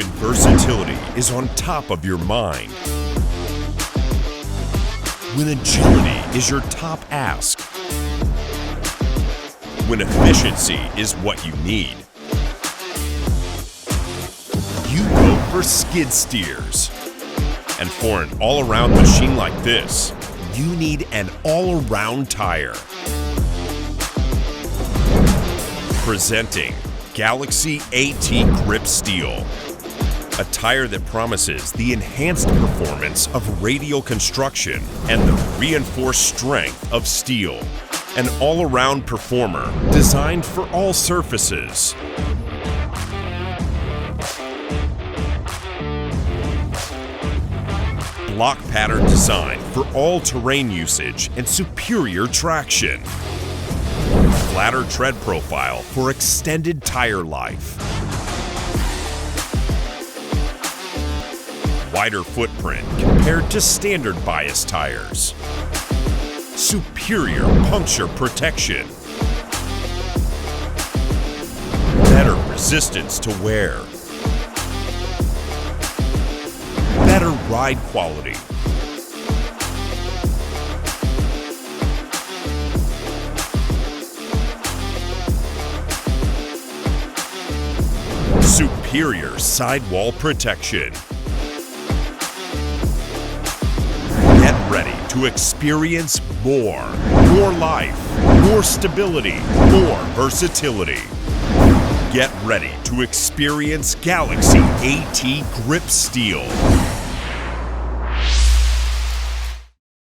When versatility is on top of your mind. When agility is your top ask. When efficiency is what you need. You go for skid steers. And for an all-around machine like this, you need an all-around tire. Presenting Galaxy AT Grip Steel. A tire that promises the enhanced performance of radial construction and the reinforced strength of steel. An all-around performer designed for all surfaces. Block pattern design for all-terrain usage and superior traction. Flatter tread profile for extended tire life. Wider footprint compared to standard bias tires. Superior puncture protection. Better resistance to wear. Better ride quality. Superior sidewall protection. Get ready to experience more. More life, more stability, more versatility. Get ready to experience Galaxy AT Grip Steel.